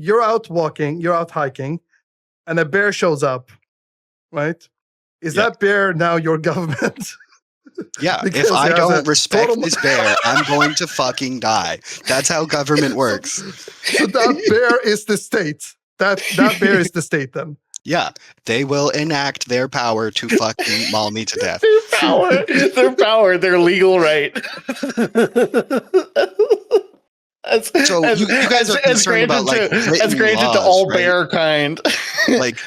you're out walking, you're out hiking, and a bear shows up, right? Is that bear now your government? Yeah, Because if I it has don't a respect total- this bear, I'm going to fucking die. That's how government works. So that bear is the state. That bear is the state then. Yeah, they will enact their power to fucking maul me to death. Their legal right. So you guys are concerned about like as written granted laws, to all right? bear kind. Like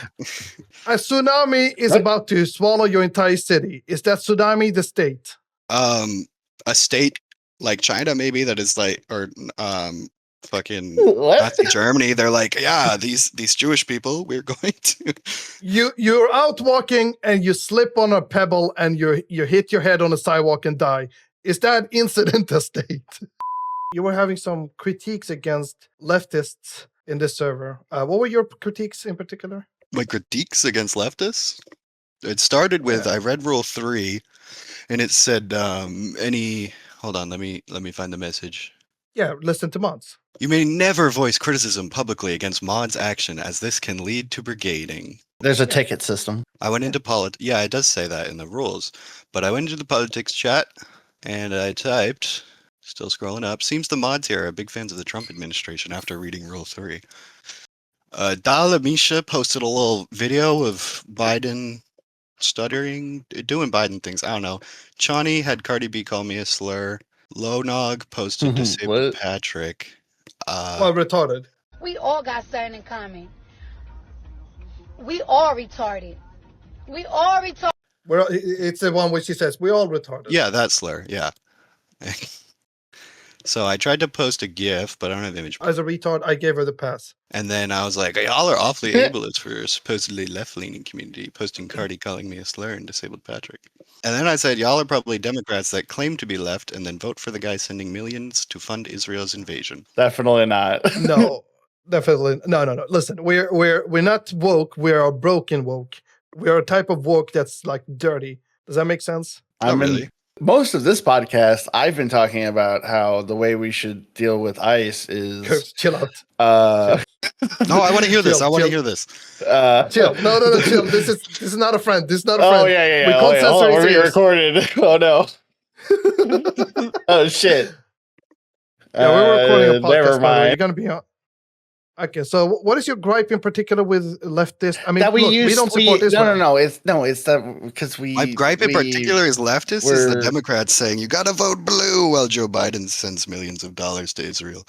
A tsunami is What? about to swallow your entire city. Is that tsunami the state? a state like China maybe that is like or fucking What? Nazi Germany, they're like, yeah, these Jewish people, we're going to You're out walking and you slip on a pebble and you hit your head on a sidewalk and die. Is that incident a state? You were having some critiques against leftists in this server. What were your critiques in particular? my critiques against leftists. It started with I read Rule 3 and it said hold on, let me find the message. Yeah, listen to mods. You may never voice criticism publicly against mod's action as this can lead to brigading. There's a ticket system. I went into yeah, it does say that in the rules, but I went into the politics chat and I typed, still scrolling up, seems the mods here are big fans of the Trump administration after reading Rule 3. Dala Misha posted a little video of Biden stuttering, doing Biden things. I don't know. Chani had Cardi B call me a slur. Lownog posted disabled What? Patrick. Well, retarded. We all got something in common. We all retarded. We all retarded. It's the one where she says, we all retarded. Yeah, that slur. Yeah. So I tried to post a GIF, but I don't have image. As a retard, I gave her the pass. And then I was like, y'all are awfully ableist for a supposedly left-leaning community, posting Cardi calling me a slur and disabled Patrick. And then I said, y'all are probably Democrats that claim to be left and then vote for the guy sending millions to fund Israel's invasion. Definitely not. No, definitely. No. Listen, we're not woke. We are broken woke. We are a type of woke that's like dirty. Does that make sense? Not really. Most of this podcast, I've been talking about how the way we should deal with ICE Kurt, is chill out. No, I want to hear this. Chill, I want to chill. hear this. Chill. No, chill. This is not a friend. This is not a friend. Oh yeah. We Oh, can't yeah. censor Hold on, his we're being ears. recorded. Oh no. Oh shit. Yeah, we're recording a podcast. Never by the way. You're mind. gonna be on. Okay, so what is your gripe in particular with leftist? I mean, That we look, use. we don't support Israel. No. It's that because we. My gripe in particular is leftist is the we're- Democrats saying you gotta vote blue while Joe Biden sends millions of dollars to Israel.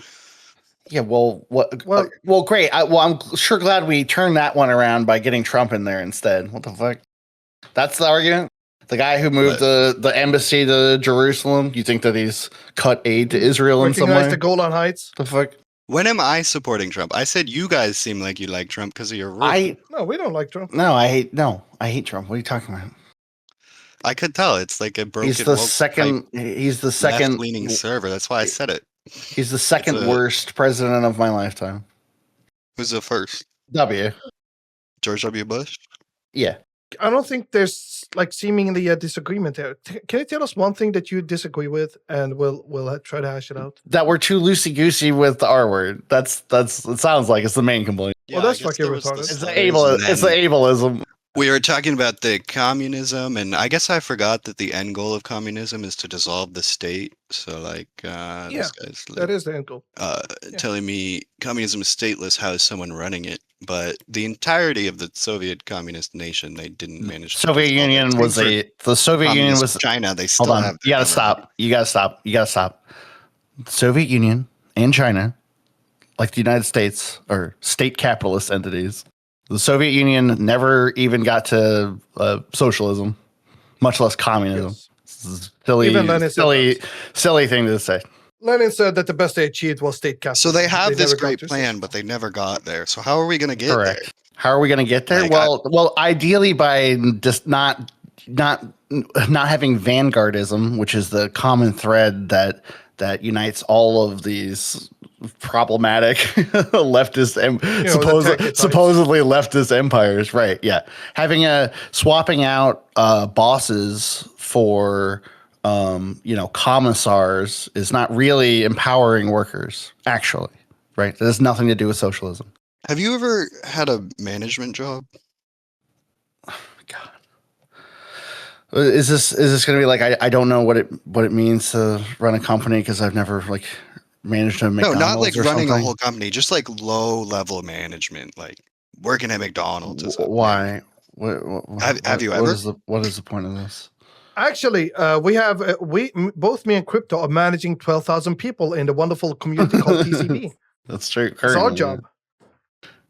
Yeah, well, what? Well- Well, great. I'm sure glad we turned that one around by getting Trump in there instead. What the fuck? That's the argument. The guy who moved the embassy to Jerusalem. You think that he's cut aid to Israel in some Recognize way? the Golan Heights. The fuck? When am I supporting Trump? I said you guys seem like you like Trump because of your rule. No, we don't like Trump. I hate Trump. What are you talking about? I could tell it's like a broken. He's the second. He's the second leaning server. That's why I said it. He's the second It's a- worst president of my lifetime. Who's the first? W. George W. Bush. Yeah. I don't think there's like seemingly a disagreement there. Can you tell us one thing that you disagree with, and we'll try to hash it out? That we're too loosey goosey with the R word. That's it sounds like it's the main complaint. Well, that's I guess fucking there was retarded. It's the slurs, It's the and then ableism. we were talking about the communism, and I guess I forgot that the end goal of communism is to dissolve the state. So, like, this guy's That like, is the end goal. telling me communism is stateless. How is someone running it? But the entirety of the Soviet communist nation, they didn't manage. to Soviet dissolve it. Union Same was for the Soviet Union communist was China. They still hold have. on. You gotta stop. You gotta stop. The Soviet Union and China, like the United States, are state capitalist entities. The Soviet Union never even got to socialism, much less communism. Yes. This is silly, Even Lenin said silly thing to say. Lenin said that the best they achieved was state capitalism. So they have this never got great to plan, socialism. but they never got there. So how are we going to get Correct. there? How are we going to get there? Like, well, ideally by just not having vanguardism, which is the common thread that unites all of these problematic leftist supposedly leftist empires. Right? Yeah, swapping out bosses for commissars is not really empowering workers. Actually, right? That has nothing to do with socialism. Have you ever had a management job? God. Is this going to be like I don't know what it means to run a company because I've never like managed a McDonald's? No, not like or running something? a whole company, just like low level management, like working at McDonald's. Why? Have you ever? What is the point of this? Actually, we have both me and Crypto are managing 12,000 people in the wonderful community called TCB. That's true. It's our job.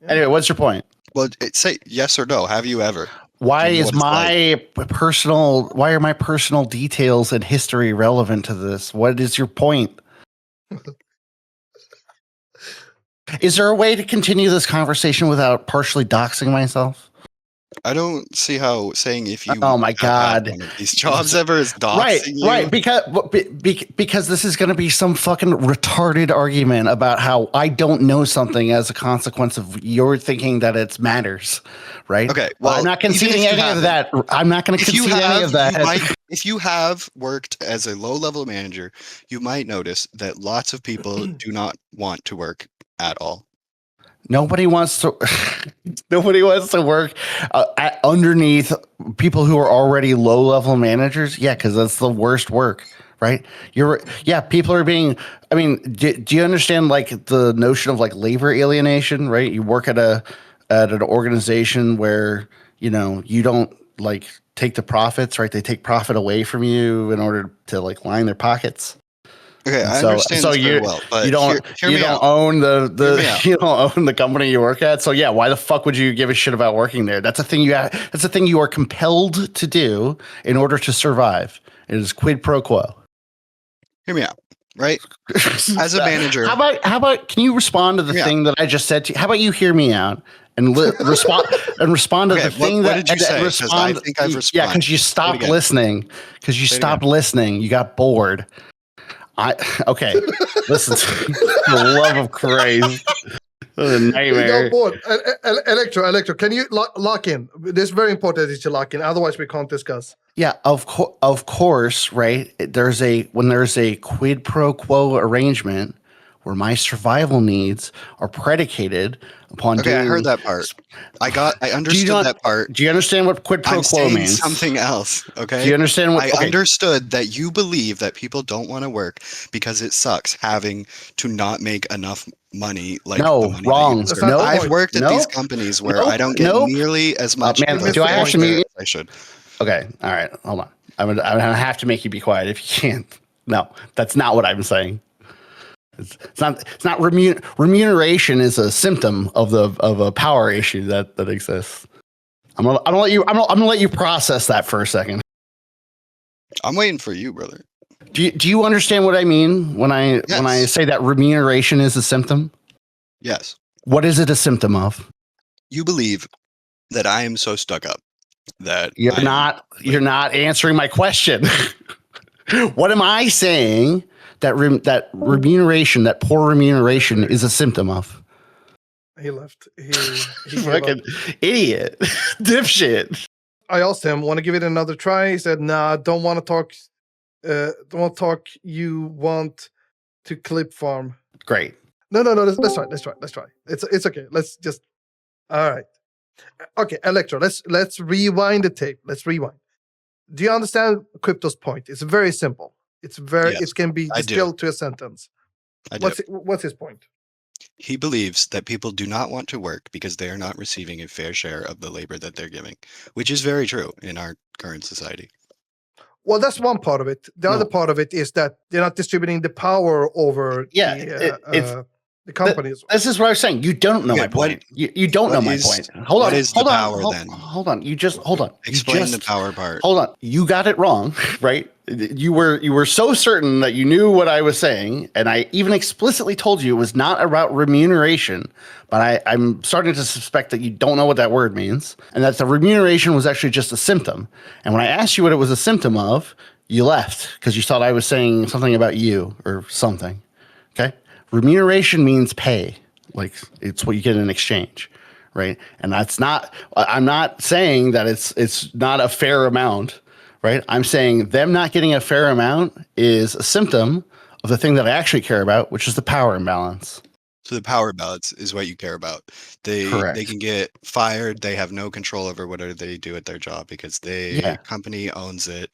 Anyway, what's your point? Well, say yes or no. Have you ever? Why Do you know is what it's why are my personal details and history relevant to this? What is your point? Is there a way to continue this conversation without partially doxing myself? I don't see how saying if you. Oh my have God! had one of these jobs ever is doxing Right, you. right. Because this is going to be some fucking retarded argument about how I don't know something as a consequence of your thinking that it matters, right? Okay, well, I'm not even conceding if you any of that. I'm not going to If you concede any of that. if you have worked as a low level manager, you might notice that lots of people do not want to work at all. Nobody wants to. Nobody wants to work underneath people who are already low-level managers. Yeah, because that's the worst work, right? People are being. I mean, do you understand like the notion of like labor alienation? Right? You work at an organization where you don't like take the profits, right? They take profit away from you in order to like line their pockets. Okay, I understand this very well, but you don't own you don't own the company you work at. So yeah, why the fuck would you give a shit about working there? That's a thing you are compelled to do in order to survive. It is quid pro quo. Hear me out, right? As a manager, how about can you respond to the thing that I just said to you? How about you hear me out and respond to the thing what did you say? I think I've responded. Yeah, because you stopped listening. Because you stopped listening. You got bored. Okay. Listen, for the love of Christ. What a nightmare. Electro, can you lock in? This is very important that you lock in. Otherwise, we can't discuss. Yeah, of course, right? When there's a quid pro quo arrangement where my survival needs are predicated upon I heard that part. I understood that part. Do you understand what quid pro quo means? Something else. Okay. Do you understand what I understood that you believe that people don't want to work because it sucks having to not make enough money. Like no, wrong. No, I've worked at these companies where I don't get nearly as much. Man, do I have to mute you? I should. Okay. All right. Hold on. I'm gonna have to make you be quiet if you can't. No, that's not what I'm saying. It's not remuneration is a symptom of a power issue that exists. I'm gonna let you process that for a second. I'm waiting for you, brother. Do you understand what I mean when I say that remuneration is a symptom? Yes. What is it a symptom of? You believe that I am so stuck up that you're not answering my question. What am I saying? That remuneration, that poor remuneration, is a symptom of. He left. He fucking idiot, dipshit. I asked him, "Want to give it another try?" He said, "Nah, don't want to talk. Don't want to talk. You want to clip farm?" Great. No. Let's try. It's okay. Let's just. All right. Okay, Electro. Let's rewind the tape. Let's rewind. Do you understand Crypto's point? It's very simple. It's very. Yes, it can be distilled to a sentence. What's his point? He believes that people do not want to work because they are not receiving a fair share of the labor that they're giving, which is very true in our current society. Well, that's one part of it. The other part of it is that they're not distributing the power over the companies. This is what I was saying. You don't know my point. You don't know my point. Hold on. Hold on. You just hold on. Explain the power part. Hold on. You got it wrong, right? You were so certain that you knew what I was saying, and I even explicitly told you it was not about remuneration. But I'm starting to suspect that you don't know what that word means, and that the remuneration was actually just a symptom. And when I asked you what it was a symptom of, you left because you thought I was saying something about you or something. Okay. Remuneration means pay, like it's what you get in exchange, right? And that's not. I'm not saying that it's not a fair amount, right? I'm saying them not getting a fair amount is a symptom of the thing that I actually care about, which is the power imbalance. So the power balance is what you care about. They Correct. can get fired. They have no control over whatever they do at their job because Yeah. the company owns it,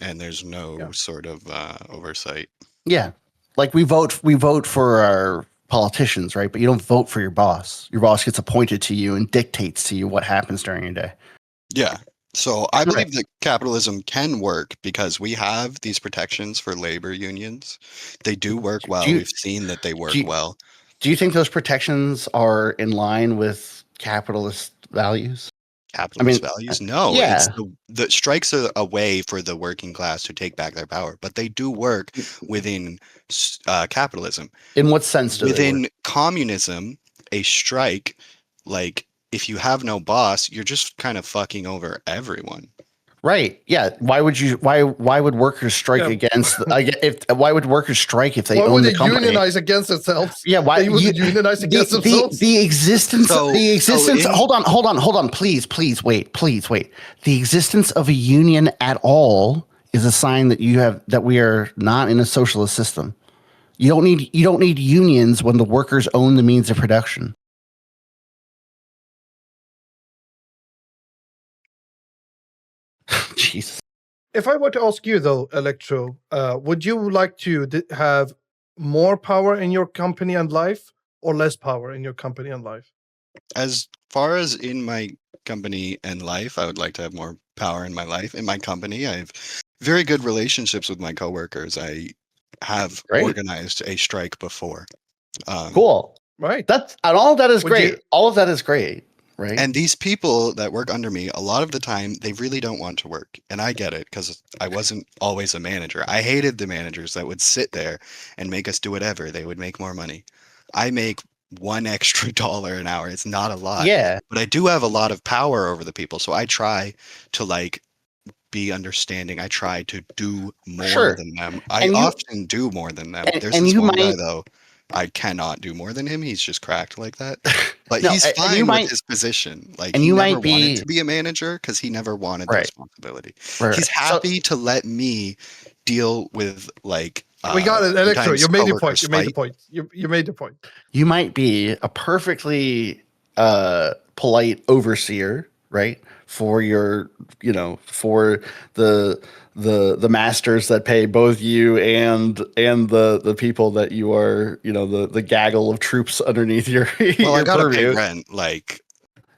and there's no Yeah. sort of oversight. Yeah. Like we vote for our politicians, right? But you don't vote for your boss. Your boss gets appointed to you and dictates to you what happens during your day. Yeah. So I Right. believe that capitalism can work because we have these protections for labor unions. They do work well. you- We've seen that they work do you- well. Do you think those protections are in line with capitalist values? Capitalist mean, values? No, yeah. it's the strikes are a way for the working class to take back their power, but they do work within capitalism. In what sense do they work? Within communism, a strike, like if you have no boss, you're just kind of fucking over everyone. Right. Yeah. Why would workers strike Yeah. against why would workers strike if they Why own would the they company? unionize against themselves? Yeah, why They wouldn't unionize against themselves? the existence So in- hold on, please wait. The existence of a union at all is a sign that we are not in a socialist system. You don't need unions when the workers own the means of production. Jesus. If I were to ask you though, Electro, would you like to have more power in your company and life, or less power in your company and life? As far as in my company and life, I would like to have more power in my life. In my company, I have very good relationships with my coworkers. I have Great. organized a strike before. Cool. Right. All of that is Would great. you- All of that is great. Right. And these people that work under me, a lot of the time, they really don't want to work. And I get it because I wasn't always a manager. I hated the managers that would sit there and make us do whatever. They would make more money. I make $1 extra an hour. It's not a lot. Yeah. But I do have a lot of power over the people. So I try to like be understanding. I try to do more Sure. than them. I And you- often do more than them. and- There's and this you one guy might- though. I cannot do more than him. He's just cracked like that. But No, he's and fine you with might- his position. Like and he you never might be- wanted to be a manager because he never wanted the Right. responsibility. Right. He's So- happy to let me deal with like. We got it, Electro. sometimes You made your point. coworkers You made the fight. point. You made the point. You might be a perfectly polite overseer, right? For your, for the masters that pay both you and the people that you are, the gaggle of troops underneath your, Well, your I gotta purview. pay rent. Like,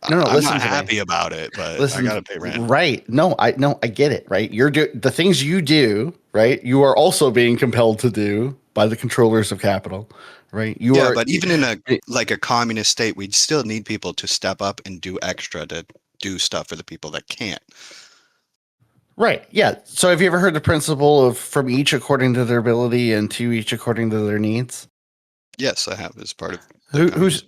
No, I'm listen not to me. happy about it, but Listen, I gotta pay rent. right? No, I get it. Right, the things you do, right? You are also being compelled to do by the controllers of capital, right? Yeah, but even in a communist state, we'd still need people to step up and do extra to do stuff for the people that can't. right, yeah. So have you ever heard the principle of from each according to their ability and to each according to their needs? Yes, I have as part of. Who's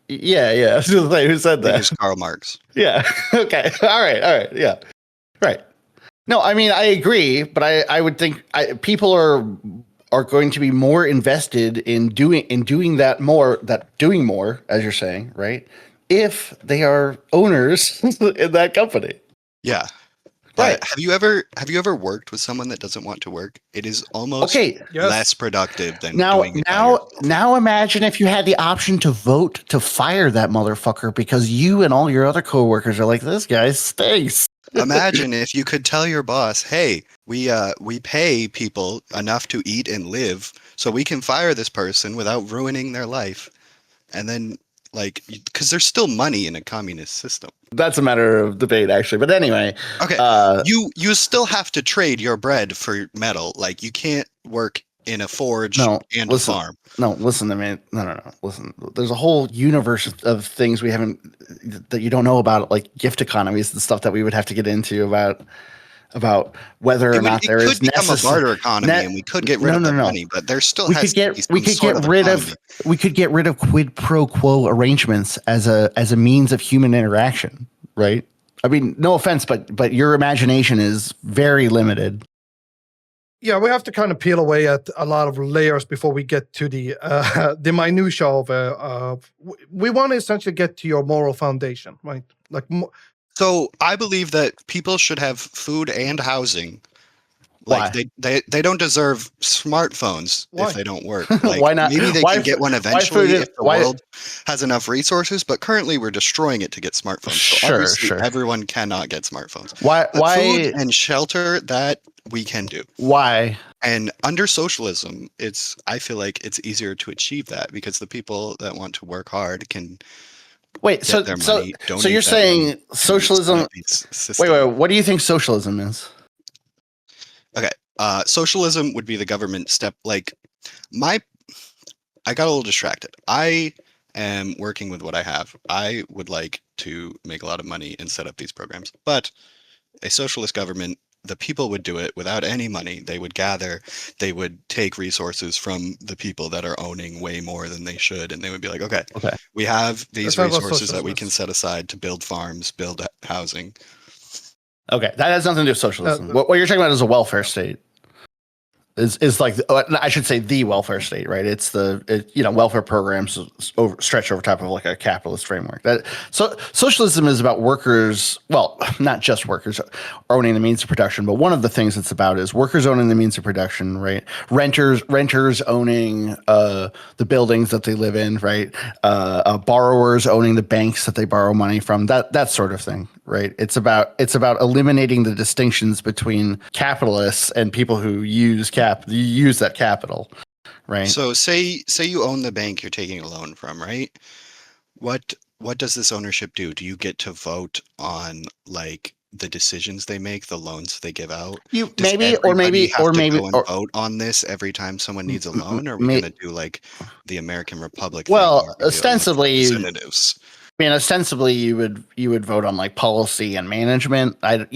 yeah. I was gonna say, who said I think that? it's Karl Marx. Yeah. Okay. All right. Yeah. Right. No, I mean I agree, but I would think people are going to be more invested in doing more, as you're saying, right? If they are owners in that company. Yeah. Right. But have you ever worked with someone that doesn't want to work? It is almost Okay. Yes. less productive than Now, doing it by yourself. now imagine if you had the option to vote to fire that motherfucker because you and all your other coworkers are like, this guy stinks. Imagine if you could tell your boss, "Hey, we pay people enough to eat and live, so we can fire this person without ruining their life," and then because there's still money in a communist system. That's a matter of debate, actually. But anyway, Okay, you still have to trade your bread for metal. Like you can't work in a forge No, and listen. a farm. No, listen to me. No. Listen, there's a whole universe of things that you don't know about, like gift economies and stuff that we would have to get into about whether or not there it is could become a barter economy, net- and we could get rid of No, the no. money, but there still we has could to be get some we could sort get of rid economy. of we could get rid of quid pro quo arrangements as a means of human interaction, right? I mean, no offense, but your imagination is very limited. Yeah, we have to kind of peel away at a lot of layers before we get to the minutia of. We want to essentially get to your moral foundation, right? Like, So I believe that people should have food and housing Like Why? they don't deserve smartphones Why? if they don't work. Like Why not? maybe they Why can get f- one why eventually food? if the Why? world has enough resources, but currently we're destroying it to get smartphones. So Sure, obviously sure. everyone cannot get smartphones. Why? But food Why? and shelter, that we can do. Why? And under socialism, I feel like it's easier to achieve that because the people that want to work hard can Wait. get So their so money, so donate you're that money saying to set socialism? up these Wait, wait. systems. What do you think socialism is? Okay. Socialism would be the government step like my I got a little distracted. I am working with what I have. I would like to make a lot of money and set up these programs. But a socialist government, the people would do it without any money. They would gather, they would take resources from the people that are owning way more than they should. And they would be like, okay, Okay. we have these Let's talk about resources that we can socialism. set aside to build farms, build housing. Okay, that has nothing to do with socialism. No. What you're talking about is a welfare state. Is like I should say the welfare state, right? It's welfare programs stretch over top of like a capitalist framework. So socialism is about workers. Well, not just workers owning the means of production, but one of the things it's about is workers owning the means of production, right? Renters owning the buildings that they live in, right? Borrowers owning the banks that they borrow money from. That sort of thing, right? It's about eliminating the distinctions between capitalists and people who use that capital, right? So say you own the bank you're taking a loan from, right? What does this ownership do? Do you get to vote on like the decisions they make, the loans they give out? You Does maybe everybody have to go and or vote on this every time someone needs a loan? Or are we may- gonna do like the American Republic Well, thing where we elect ostensibly, representatives? I mean, ostensibly, you would vote on like policy and management. I'm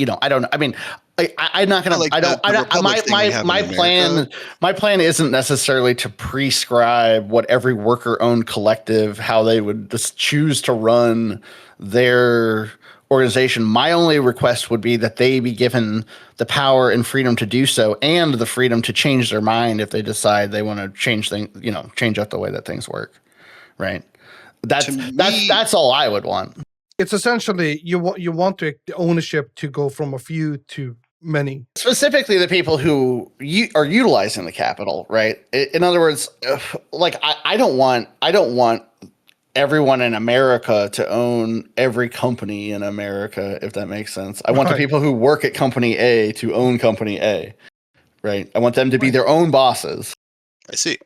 not gonna. Like I don't. the republic thing we have in My plan. America. My plan isn't necessarily to prescribe what every worker-owned collective how they would just choose to run their organization. My only request would be that they be given the power and freedom to do so, and the freedom to change their mind if they decide they want to change things. Change up the way that things work. Right. That's all I would want. It's essentially you want the ownership to go from a few to many. Specifically, the people who are utilizing the capital, right? In other words, like I don't want everyone in America to own every company in America, if that makes sense. I want the Right. people who work at company A to own company A, right? I want them to be their own bosses. I see.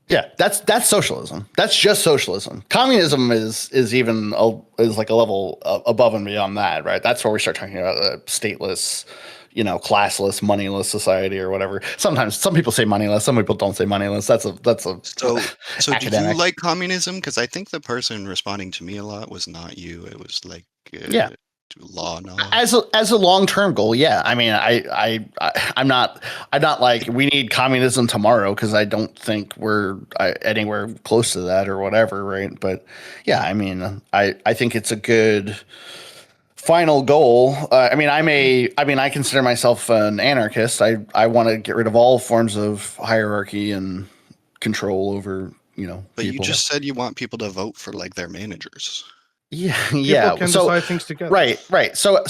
Yeah, that's socialism. That's just socialism. Communism is like a level above and beyond that, right? That's where we start talking about a stateless, classless, moneyless society or whatever. Sometimes some people say moneyless, some people don't say moneyless. That's a So do you academic. like communism? Because I think the person responding to me a lot was not you. It was like Yeah. law and all. As a long-term goal, yeah. I mean, I'm not like we need communism tomorrow because I don't think we're anywhere close to that or whatever, right? But yeah, I mean, I think it's a good final goal. I consider myself an anarchist. I want to get rid of all forms of hierarchy and control over But you people. just said you want people to vote for like their managers. Yeah. People can decide things together. Right. So,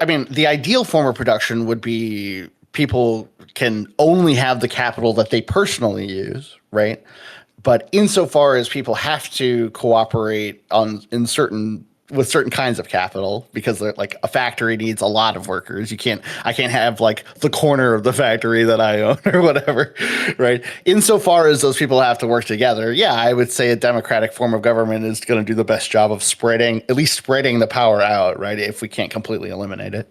I mean, the ideal form of production would be people can only have the capital that they personally use, right? But insofar as people have to cooperate with certain kinds of capital, because like a factory needs a lot of workers. I can't have like the corner of the factory that I own or whatever, right? Insofar as those people have to work together, yeah, I would say a democratic form of government is going to do the best job of at least spreading the power out, right? If we can't completely eliminate it.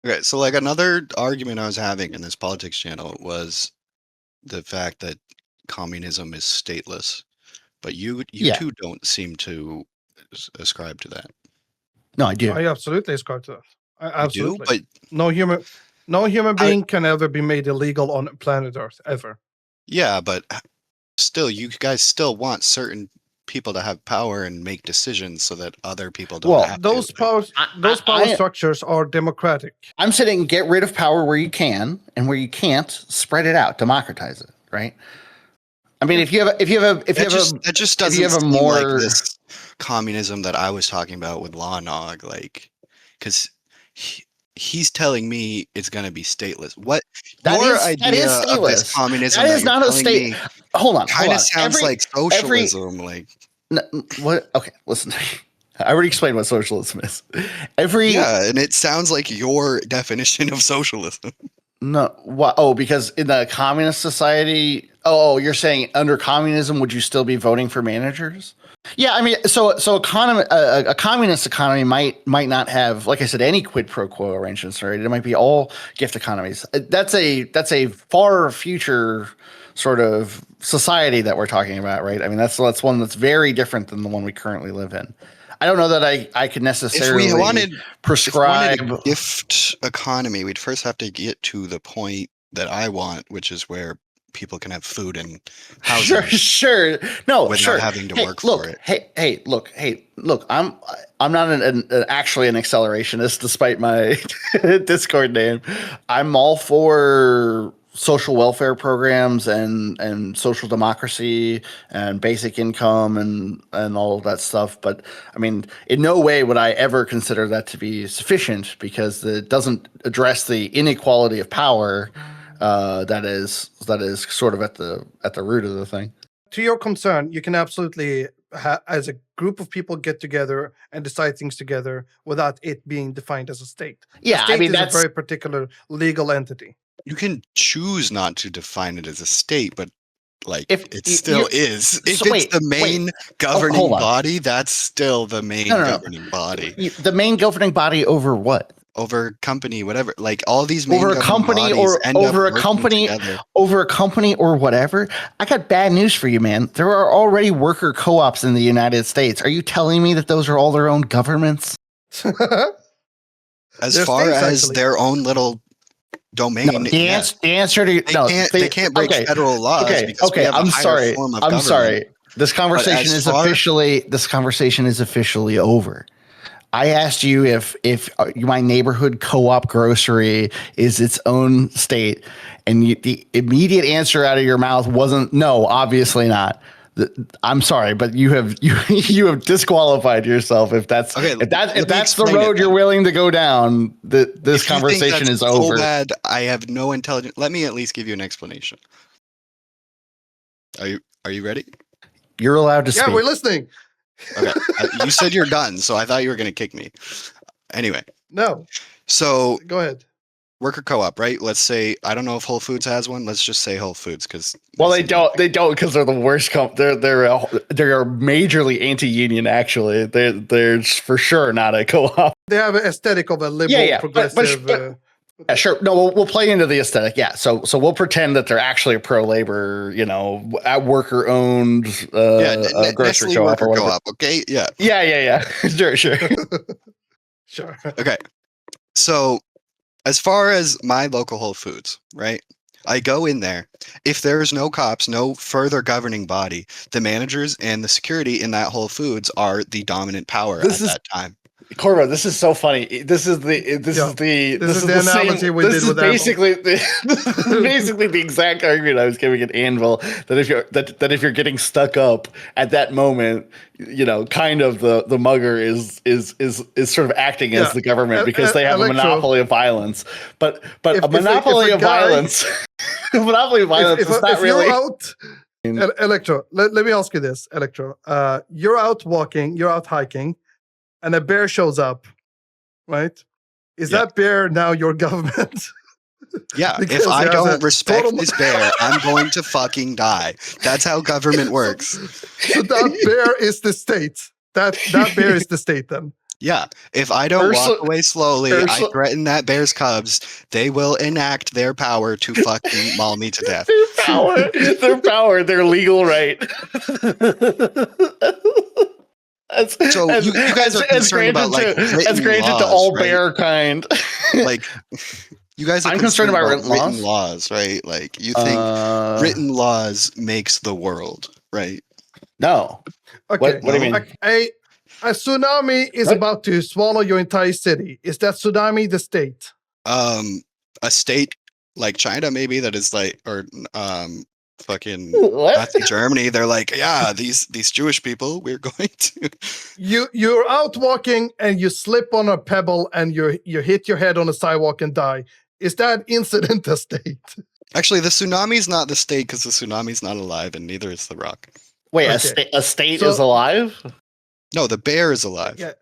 Okay, so like another argument I was having in this politics channel was the fact that communism is stateless, but you Yeah. too don't seem to ascribe to that. No, I do. I absolutely ascribe to that. You do, Absolutely. but No human being can ever be made illegal on planet Earth ever. yeah, but still, you guys still want certain people to have power and make decisions so that other people don't Well, have Those to. power structures are democratic. I'm saying get rid of power where you can, and where you can't, spread it out, democratize it, right? I mean, if you have That just doesn't have a seem more- like this communism that I was talking about with Law Nog, like, because he's telling me it's going to be stateless. What That your is idea of this stateless. communism That that is you're not a telling state. me Hold on. kind of sounds like socialism. Like, What? Okay, listen. I already explained what socialism is. yeah, and it sounds like your definition of socialism. No, what? Oh, because in the communist society, you're saying under communism, would you still be voting for managers? Yeah, I mean, so a communist economy might not have, like I said, any quid pro quo arrangements, right? It might be all gift economies. That's a far future sort of society that we're talking about, right? I mean, that's one that's very different than the one we currently live in. I don't know that I could necessarily prescribe a gift economy. We'd first have to get to the point that I want, which is where people can have food and housing. Sure. No, without having to work for it. Look. I'm not actually an accelerationist, despite my Discord name. I'm all for social welfare programs and social democracy and basic income and all of that stuff. But I mean, in no way would I ever consider that to be sufficient, because it doesn't address the inequality of power that is sort of at the root of the thing. To your concern, you can absolutely, as a group of people, get together and decide things together without it being defined as a state. Yeah, a state I mean, is that's a very particular legal entity. You can choose not to define it as a state, but like it you- still you- is. If so it's wait, the main governing hold on. body, that's still the main No. governing body the main governing body over what? over company, whatever. Like all these main Over a governing company bodies or end up over a working company together. over a company or whatever. I got bad news for you, man. There are already worker co-ops in the United States. Are you telling me that those are all their own governments? As There's far things, as actually. their own little domain, No, the answer to they can't break federal laws because we have a I'm higher sorry. form of I'm government. sorry. This conversation is officially over. I asked you if my neighborhood co-op grocery is its own state, and the immediate answer out of your mouth wasn't no, obviously not. I'm sorry, but you have disqualified yourself if that's Okay, if that's let me the explain road it you're then. willing to go down. This If you think conversation that's is over. So bad, I have no intelligence. Let me at least give you an explanation. Are you ready? You're allowed to Yeah, speak. we're listening. Okay. You said you're done, so I thought you were going to kick me. Anyway, No, so go ahead. worker co-op, right? Let's say, I don't know if Whole Foods has one. Let's just say Whole Foods because Well, they don't because they're the worst. They're majorly anti-union. Actually, they're for sure not a co-op. They have an aesthetic of a liberal, progressive. Yeah, sure. No, we'll play into the aesthetic. Yeah, so we'll pretend that they're actually a pro-labor, worker-owned grocery Nestle co-op worker or whatever. co-op. Okay, yeah. Yeah. Sure. Sure. Okay. So, as far as my local Whole Foods, right? I go in there. If there's no cops, no further governing body, the managers and the security in that Whole Foods are the dominant power at that time. Corvo, this is so funny. This is the analogy we did with basically basically the exact argument I was giving at Anvil, that if you're getting stuck up at that moment, kind of the mugger is sort of acting as the government because they have a monopoly of violence. But a monopoly of violence is not really. You're out, Electro, let me ask you this, Electro. You're out walking, you're out hiking, and a bear shows up, right? Is that bear now your government? Yeah, if I don't respect this bear, I'm going to fucking die. That's how government works. So that bear is the state. That bear is the state then. Yeah, if I don't walk away slowly, I threaten that bear's cubs, they will enact their power to fucking maul me to death. Their legal right. So you guys are concerned about like as granted laws, to all right? bear kind. Like you guys are concerned about written laws, right? Like you think written laws makes the world, right? No. Okay. What do you mean? A tsunami is about to swallow your entire city. Is that tsunami the state? A state like China, maybe that is like, or fucking What? Nazi Germany, they're like, yeah, these Jewish people, we're going to. You're out walking and you slip on a pebble and you hit your head on a sidewalk and die. Is that incident a state? Actually, the tsunami's not the state because the tsunami's not alive, and neither is the rock. Wait, Okay. a state So- is alive? No, the bear is alive. Yeah.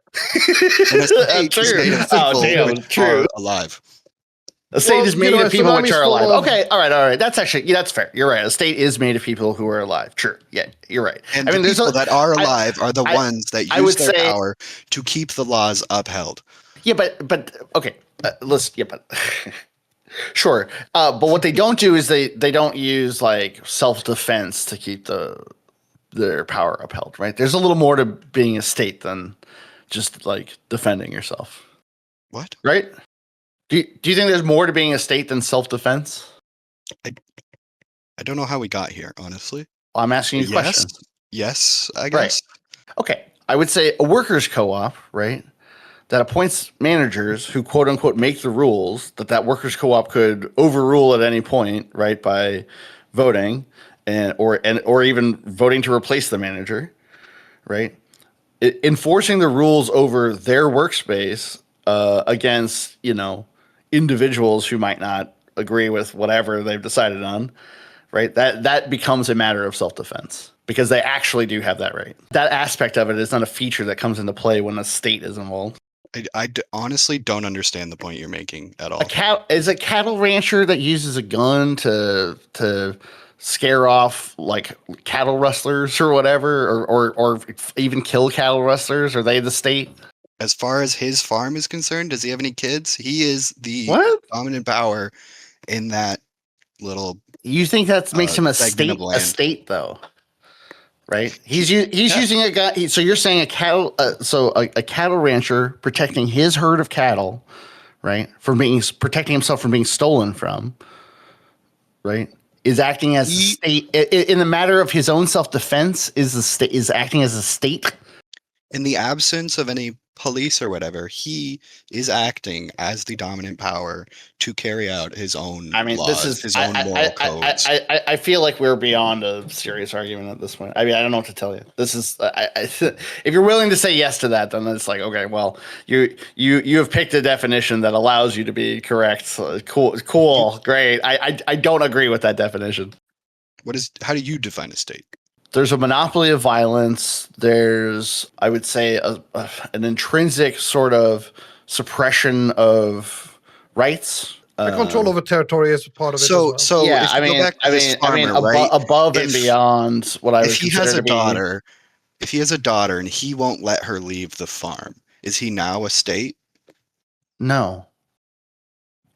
And a state is made of Oh, people damn, which true. are alive. A state Well, is you made know, of people tsunami's which are full alive. of- Okay, all right. That's actually, yeah, that's fair. You're right. A state is made of people who are alive. True. Yeah, you're right. And I mean, the there's people a, that are alive are the I- ones that I use would their say- power to keep the laws upheld. yeah, but okay. Listen, yeah, but sure. But what they don't do is they don't use like self defense to keep their power upheld. Right? There's a little more to being a state than just like defending yourself. What? Right? Do you think there's more to being a state than self defense? I don't know how we got here, honestly. I'm asking you a Yes. question. Yes, I Right. guess. Okay. I would say a workers' co-op, right, that appoints managers who quote unquote make the rules that workers' co-op could overrule at any point, right, by voting or even voting to replace the manager, right? Enforcing the rules over their workspace against, individuals who might not agree with whatever they've decided on, right? That becomes a matter of self-defense because they actually do have that right. That aspect of it is not a feature that comes into play when a state is involved. I honestly don't understand the point you're making at all. Is a cattle rancher that uses a gun to scare off like cattle rustlers or whatever, or even kill cattle rustlers? Are they the state? As far as his farm is concerned, does he have any kids? He is the What? dominant power in that little. You think that makes him a segment of state? A land. state, though, right? He's using a gun. So you're saying a cattle? A cattle rancher protecting his herd of cattle, right, protecting himself from being stolen from, right, is acting as a state in the matter of his own self defense. Is acting as a state. In the absence of any police or whatever, he is acting as the dominant power to carry out his own I mean, laws, this is his own moral codes. I feel like we're beyond a serious argument at this point. I mean, I don't know what to tell you. This is if you're willing to say yes to that, then it's like, okay, well, you have picked a definition that allows you to be correct. So cool, great. I don't agree with that definition. How do you define a state? There's a monopoly of violence. There's, I would say, an intrinsic sort of suppression of rights. The control over territory is part of it. So, as well. so Yeah, if you go back to this farmer, right? above and If- beyond what I would If he consider has a to be- daughter, and he won't let her leave the farm, is he now a state? No,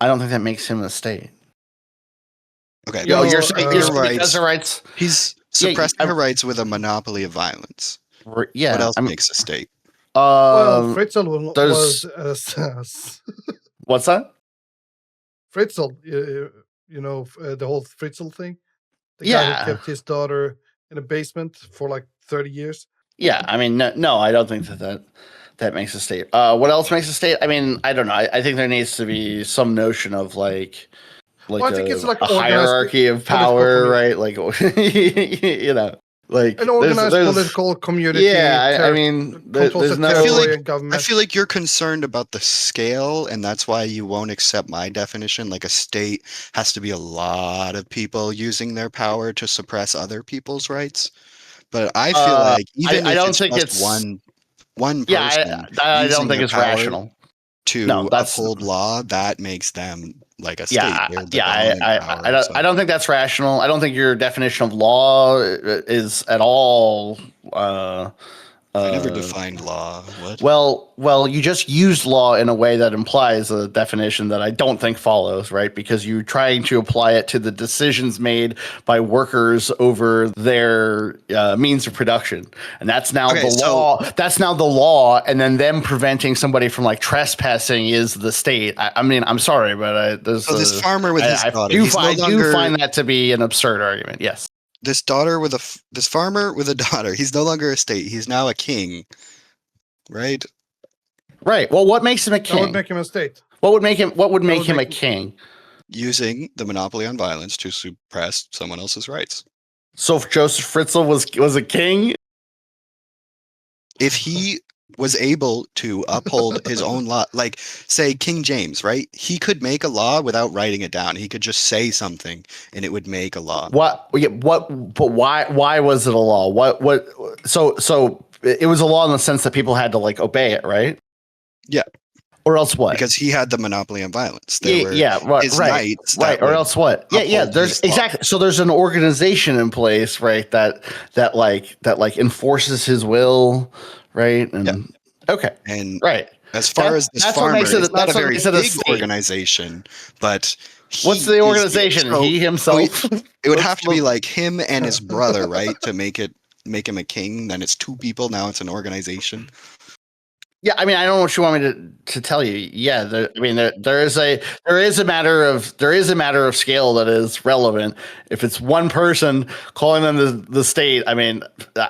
I don't think that makes him a state. Okay, Yo, Oh, you're uh, saying your he has the rights? he's Yeah, suppressing her rights with a monopoly of violence. Yeah. What else I mean, makes a state? Well, Fritzl there's- was what's that? Fritzl. The whole Fritzl thing. The guy Yeah. who kept his daughter in a basement for like 30 years. Yeah, I mean, no, I don't think that makes a state. What else makes a state? I mean, I don't know. I think there needs to be some notion of like Well, I think it's like a organized hierarchy of political power, community. right? Like like An organized there's- political community. Yeah, I mean, controls there's of no. territory I feel like- and government. I feel like you're concerned about the scale, and that's why you won't accept my definition. Like a state has to be a lot of people using their power to suppress other people's rights. But I feel like even I if don't it's think just it's- one Yeah, person I using don't think their it's power rational. to No, that's- uphold law, that makes them like a state. Yeah, They're the yeah, dominant I power, so- don't think that's rational. I don't think your definition of law is at all. I never defined law. What? Well, you just used law in a way that implies a definition that I don't think follows, right? Because you're trying to apply it to the decisions made by workers over their means of production, and that's now Okay, the so- law. That's now the law, and then them preventing somebody from like trespassing is the state. I mean, I'm sorry, but there's So this farmer with his daughter, do he's no I do longer- find that to be an absurd argument. Yes. This farmer with a daughter, he's no longer a state. He's now a king, right? Right. Well, what makes him a That would king? make him a state. What would make him a make- king? Using the monopoly on violence to suppress someone else's rights. So if Joseph Fritzl was a king, If he was able to uphold his own law, like say King James, right? He could make a law without writing it down. He could just say something and it would make a law. what? Yeah, what? But why? Why was it a law? What? So it was a law in the sense that people had to like obey it, right? Yeah. Or else what? Because he had the monopoly on violence. There were his right, knights right. that Or would else what? Yeah. uphold There's his law. exactly. So there's an organization in place, right? That enforces his will, right? And okay, And right. as far as this That's what farmer, makes it- it's not a that's what very makes it a big state. organization, but What's he the is organization? so- He himself. It would What's have to be the- like him and his brother, right? To make him a king. Then it's two people. Now it's an organization. Yeah, I mean, I don't know what you want me to tell you. Yeah, there is a matter of scale that is relevant. If it's one person calling them the state, I mean,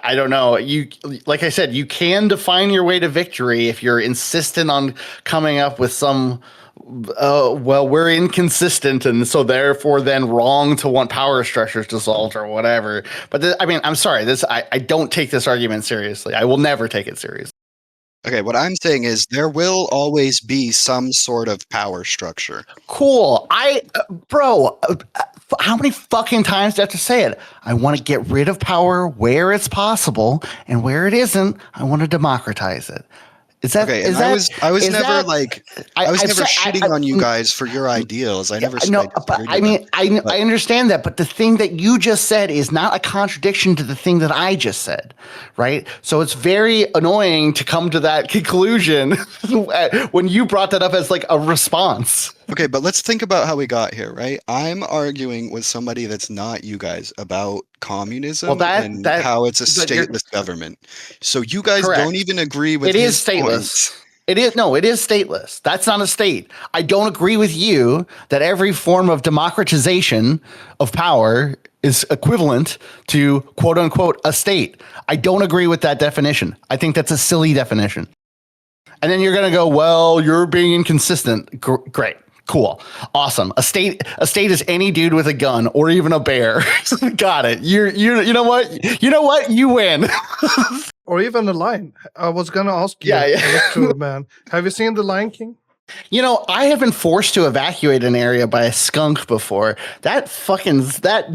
I don't know. You, like I said, you can define your way to victory if you're insistent on coming up with some. Well, we're inconsistent, and so therefore, then wrong to want power structures dissolved or whatever. But I mean, I'm sorry. I don't take this argument seriously. I will never take it seriously. Okay, what I'm saying is there will always be some sort of power structure. Cool. Bro, how many fucking times do I have to say it? I want to get rid of power where it's possible, and where it isn't, I want to democratize it. Is that Okay, is and that, I was is never that- like I was I've never said- shitting on you guys for your ideals. I never said No, I but disagreed I with mean, them. I understand that, but the thing that you just said is not a contradiction to the thing that I just said, right? So it's very annoying to come to that conclusion when you brought that up as like a response. Okay, but let's think about how we got here, right? I'm arguing with somebody that's not you guys about communism Well, and how it's a but you're- stateless government. So you guys Correct. don't even agree with It is his stateless. points. It is stateless. That's not a state. I don't agree with you that every form of democratization of power is equivalent to quote unquote a state. I don't agree with that definition. I think that's a silly definition. And then you're going to go, well, you're being inconsistent. Great. Cool. Awesome. A state is any dude with a gun or even a bear. Got it. You know what? You know what? You win. Or even the lion. I was gonna ask you, Yeah. Electro Man. Have you seen the Lion King? You know, I have been forced to evacuate an area by a skunk before. That fucking that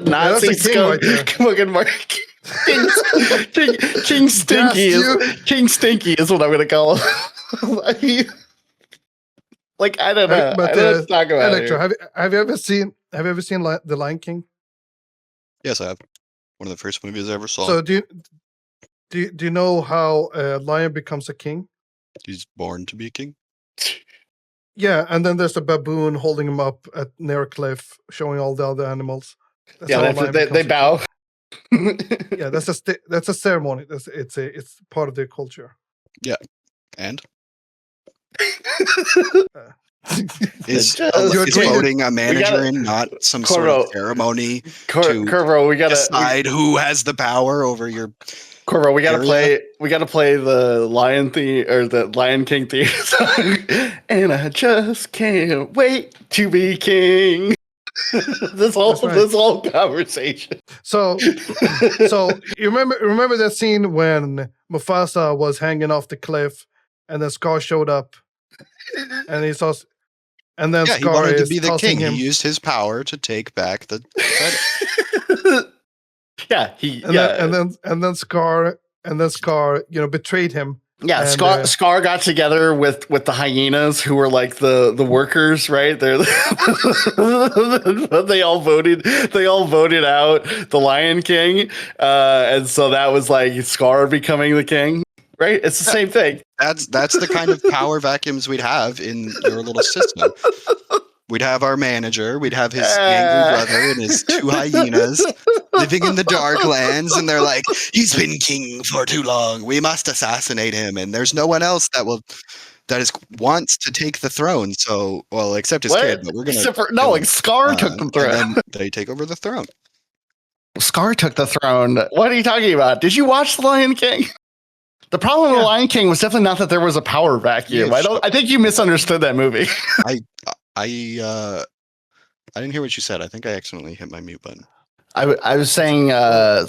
Nazi that's a king right skunk there. fucking Mark. King Stinky King Stinky is what I'm gonna call him. Like I don't know. But Let's talk about Electro, it. have you ever seen the Lion King? Yes, I have. One of the first movies I ever saw. So do you know how a lion becomes a king? He's born to be king. Yeah, and then there's a baboon holding him up near a cliff, showing all the other animals. That's how a lion They becomes a bow. king. Yeah, that's a ceremony. It's part of their culture. And Is- is You're voting a manager gotta- and not some sort of Corvo. ceremony to Corvo, we gotta decide who has the power over your Corvo, we gotta area? play the Lion theme or the Lion King theme song. And I just can't wait to be king. this That's right. whole conversation. So you remember that scene when Mufasa was hanging off the cliff, and then Scar showed up, and he saw, and then Yeah, he Scar wanted to is be the tossing king. him, He used his power to take back the credit. Yeah, and then Scar, betrayed him. Yeah, And, Scar got together with the hyenas who were like the workers, right? They're they all voted out the Lion King, and so that was like Scar becoming the king, right? It's the same thing. That's the kind of power vacuums we'd have in your little system. We'd have our manager, we'd have his angry brother and his two hyenas living in the dark lands, and they're like, he's been king for too long. We must assassinate him, and there's no one else that wants to take the throne. So, well, except his kid, but we're gonna kill him. Scar took the And throne. then they take over the throne. Scar took the throne. What are you talking about? Did you watch The Lion King? The problem with The Lion King was definitely not that there was a power vacuum. Yeah, I think you misunderstood that movie. I didn't hear what you said. I think I accidentally hit my mute button. I was saying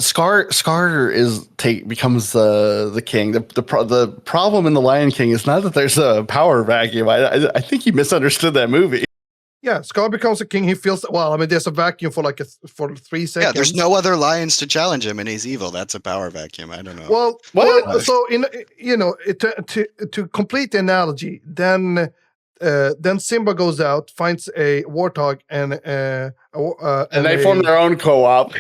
Scar becomes the king. The problem in the Lion King is not that there's a power vacuum. I think he misunderstood that movie. Yeah, Scar becomes a king. He feels well. I mean, there's a vacuum for for 3 seconds. Yeah, there's no other lions to challenge him, and he's evil. That's a power vacuum. I don't know. Well, What? well, so to complete the analogy, then Simba goes out, finds a warthog, and they form their own co-op.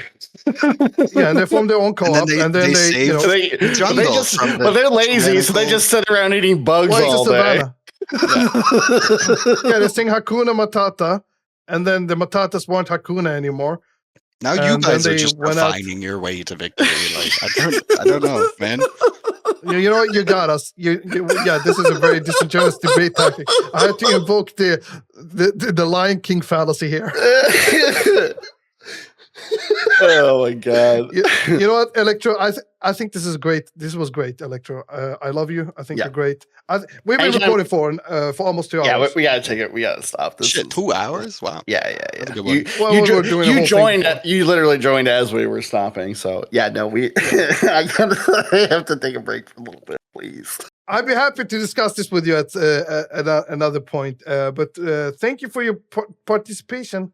yeah, and they form their own co-op, then they save the jungle from the But they're lazy, so they just sit around eating bugs all day. Yeah, they sing Hakuna Matata, and then the Matatas weren't Hakuna anymore. Now you And then guys are they just went out- refining your way to victory. Like I don't know, man. You know what? You got us. Yeah, this is a very disingenuous debate tactic. I had to invoke the Lion King fallacy here. Oh my god! You know what, Electro? I think this is great. This was great, Electro. I love you. I think Yeah. you're great. We've been Anytime- recording for almost 2 hours. Yeah, we gotta take it. We gotta stop this. Shit, 2 hours? Wow. Yeah. That's a good one. Well, we were doing the whole thing joined. before. You literally joined as we were stopping. So yeah, no, I have to take a break for a little bit, please. I'd be happy to discuss this with you at another point. But thank you for your participation.